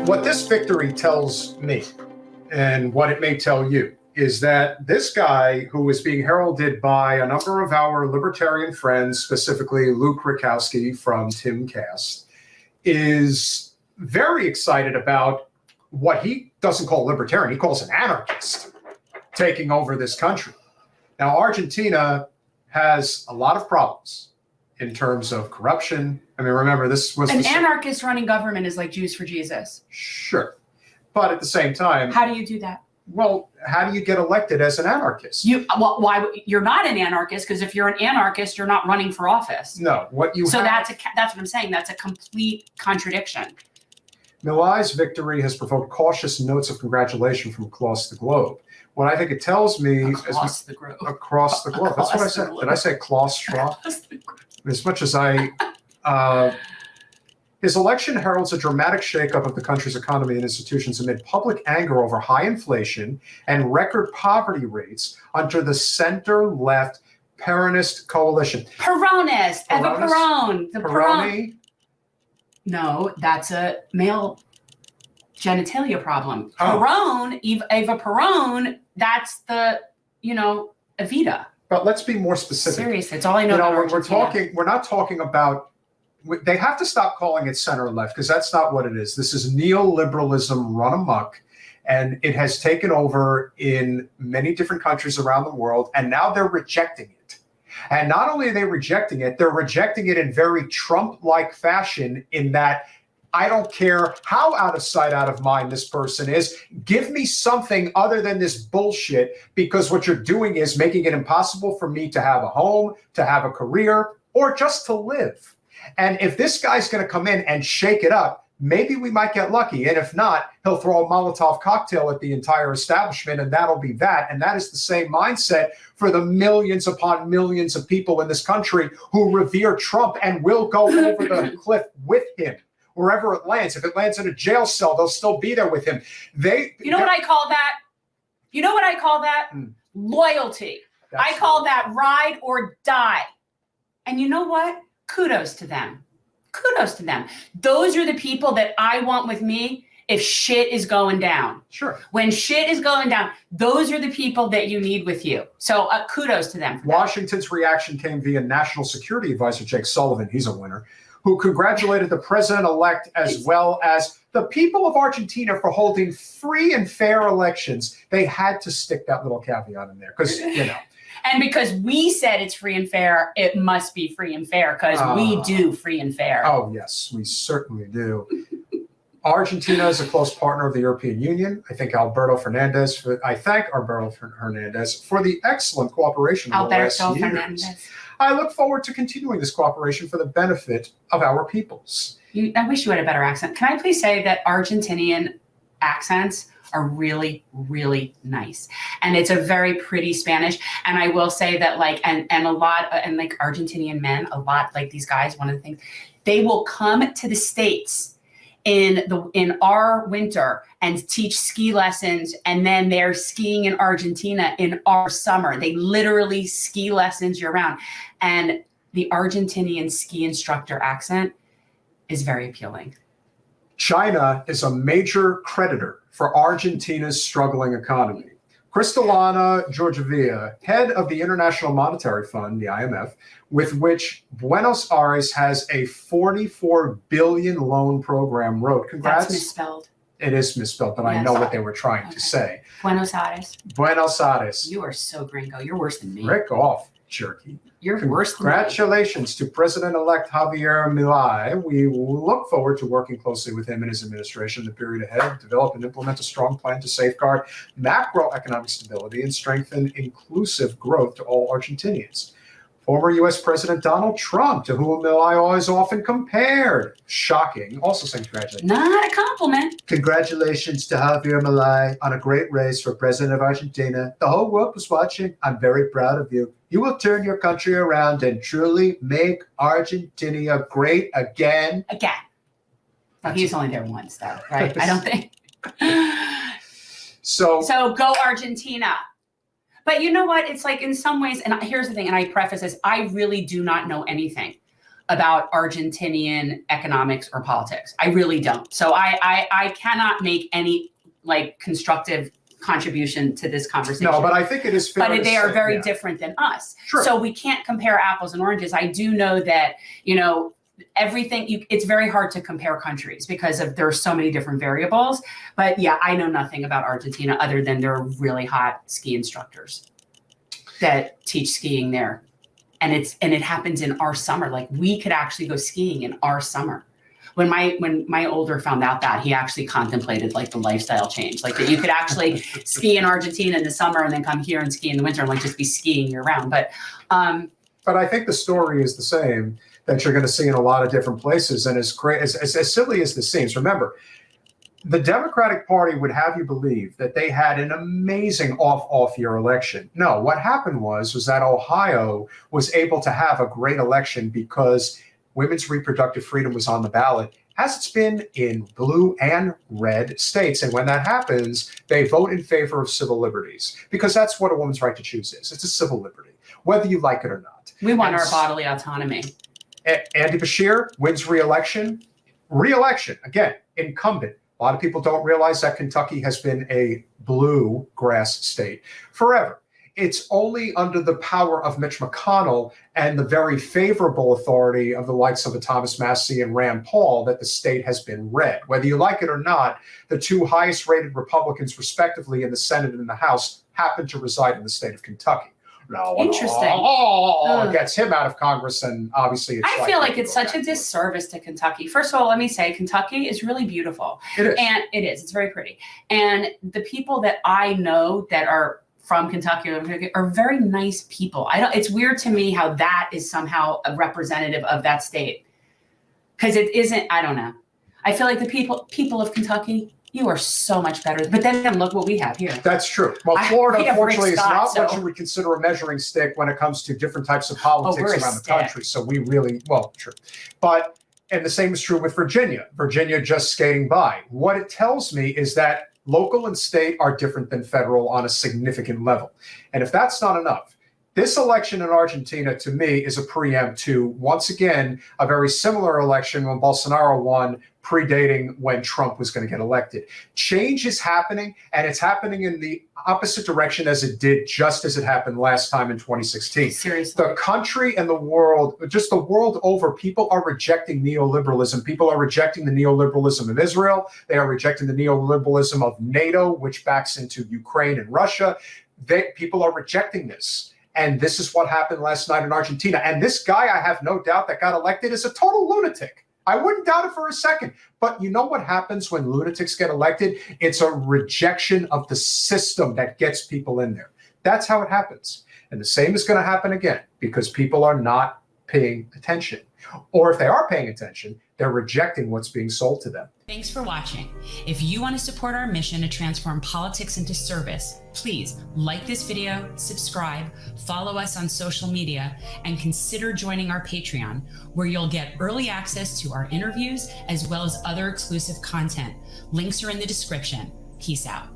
What this victory tells me, and what it may tell you, is that this guy, who is being heralded by a number of our libertarian friends, specifically Luke Rakowski from Timcast, is very excited about what he doesn't call libertarian, he calls an anarchist, taking over this country. Now, Argentina has a lot of problems in terms of corruption. I mean, remember, this was an anarchist running government is like Jews for Jesus. Sure. But at the same time, how do you do that? Well, how do you get elected as an anarchist? Why you're not an anarchist? Because if you're an anarchist, you're not running for office. No, that's what I'm saying. That's a complete contradiction. Milei's victory has provoked cautious notes of congratulation from across the globe. What I think it tells me across the globe. Across the globe. That's what I said. Did I say claustro? As much as his election heralds a dramatic shakeup of the country's economy and institutions amid public anger over high inflation and record poverty rates under the center-left Peronist coalition. Peronist. Eva Peron. The Peroni? No, that's a male genitalia problem. Peron, Eva Peron, that's the, Evita. But let's be more specific. Seriously, it's all I know about Argentina. We're not talking about, they have to stop calling it center left, because that's not what it is. This is neoliberalism run amok, and it has taken over in many different countries around the world, and now they're rejecting it. And not only are they rejecting it, they're rejecting it in very Trump-like fashion, in that I don't care how out of sight, out of mind this person is. Give me something other than this bullshit, because what you're doing is making it impossible for me to have a home, to have a career, or just to live. And if this guy's going to come in and shake it up, maybe we might get lucky. And if not, he'll throw a Molotov cocktail at the entire establishment, and that'll be that. And that is the same mindset for the millions upon millions of people in this country who revere Trump and will go over the cliff with him. Wherever it lands. If it lands in a jail cell, they'll still be there with him. You know what I call that? You know what I call that? Loyalty. I call that ride or die. And you know what? Kudos to them. Kudos to them. Those are the people that I want with me if shit is going down. Sure. When shit is going down, those are the people that you need with you. So kudos to them. Washington's reaction came via National Security Advisor Jake Sullivan. He's a winner, who congratulated the president-elect as well as the people of Argentina for holding free and fair elections. They had to stick that little caveat in there because, And because we said it's free and fair, it must be free and fair, because we do free and fair. Oh, yes, we certainly do. Argentina is a close partner of the European Union. I thank Alberto Hernandez for the excellent cooperation in the last years. I look forward to continuing this cooperation for the benefit of our peoples. I wish you had a better accent. Can I please say that Argentinian accents are really, really nice. And it's a very pretty Spanish. And I will say that and Argentinian men, a lot like these guys, one of the things, they will come to the States in our winter and teach ski lessons, and then they're skiing in Argentina in our summer. They literally ski lessons year round. And the Argentinian ski instructor accent is very appealing. China is a major creditor for Argentina's struggling economy. Kristalina Georgieva, head of the International Monetary Fund, the IMF, with which Buenos Aires has a $44 billion loan program, wrote, congrats. That's misspelled. It is misspelled, but yes. I know what they were trying to say. Buenos Aires. Buenos Aires. You are so gringo. You're worse than me. Rick off, jerky. You're worse than me. Congratulations to President-elect Javier Milei. We look forward to working closely with him and his administration in the period ahead, develop and implement a strong plan to safeguard macroeconomic stability and strengthen inclusive growth to all Argentinians. Former U.S. President Donald Trump, to whom Milei is often compared, shocking, also saying congratulations. Not a compliment. Congratulations to Javier Milei on a great race for president of Argentina. The whole world was watching. I'm very proud of you. You will turn your country around and truly make Argentina great again. Again. Well, he was only there once, though, right? I don't think. So go Argentina. But you know what? It's like in some ways, and here's the thing, and I preface this, I really do not know anything. about Argentinian economics or politics. I really don't. So I cannot make any like constructive contribution to this conversation. No, but I think it is fair But to they are say, very yeah. different than us. Sure. So we can't compare apples and oranges. I do know that, everything, it's very hard to compare countries because there are so many different variables. But yeah, I know nothing about Argentina other than they're really hot ski instructors that teach skiing there. And it happens in our summer. Like we could actually go skiing in our summer. When my older found out that, he actually contemplated like the lifestyle change, like that you could actually ski in Argentina in the summer and then come here and ski in the winter and like just be skiing year round. But I think the story is the same that you're going to see in a lot of different places. And as silly as this seems, remember, the Democratic Party would have you believe that they had an amazing off year election. No, what happened was that Ohio was able to have a great election because women's reproductive freedom was on the ballot, as it's been in blue and red states. And when that happens, they vote in favor of civil liberties because that's what a woman's right to choose is. It's a civil liberty, whether you like it or not. We want our bodily autonomy. Andy Bashir wins re-election, again, incumbent. A lot of people don't realize that Kentucky has been a blue grass state forever. It's only under the power of Mitch McConnell and the very favorable authority of the likes of Thomas Massie and Rand Paul that the state has been red. Whether you like it or not, the two highest rated Republicans, respectively, in the Senate and in the House, happen to reside in the state of Kentucky. Interesting. It gets him out of Congress, and obviously I feel like it's such a disservice to Kentucky. First of all, let me say Kentucky is really beautiful. It is. And it is. It's very pretty. And the people that I know that are from Kentucky are very nice people. It's weird to me how that is somehow a representative of that state. Because it isn't, I don't know. I feel like the people of Kentucky, you are so much better. But then look what we have here. That's true. Well, Florida, unfortunately, is not so. what you would consider a measuring stick when it comes to different types of politics around the country. So we really, true. And the same is true with Virginia. Virginia just skating by. What it tells me is that local and state are different than federal on a significant level. And if that's not enough, this election in Argentina, to me, is a preempt to, once again, a very similar election when Bolsonaro won, predating when Trump was going to get elected. Change is happening, and it's happening in the opposite direction as it did just as it happened last time in 2016. Seriously. The country and the world, just the world over, people are rejecting neoliberalism. People are rejecting the neoliberalism of Israel. They are rejecting the neoliberalism of NATO, which backs into Ukraine and Russia. People are rejecting this. And this is what happened last night in Argentina. And this guy, I have no doubt, that got elected is a total lunatic. I wouldn't doubt it for a second. But you know what happens when lunatics get elected? It's a rejection of the system that gets people in there. That's how it happens. And the same is going to happen again because people are not paying attention. Or if they are paying attention, they're rejecting what's being sold to them. Thanks for watching. If you want to support our mission to transform politics into service, please like this video, subscribe, follow us on social media, and consider joining our Patreon, where you'll get early access to our interviews as well as other exclusive content. Links are in the description. Peace out.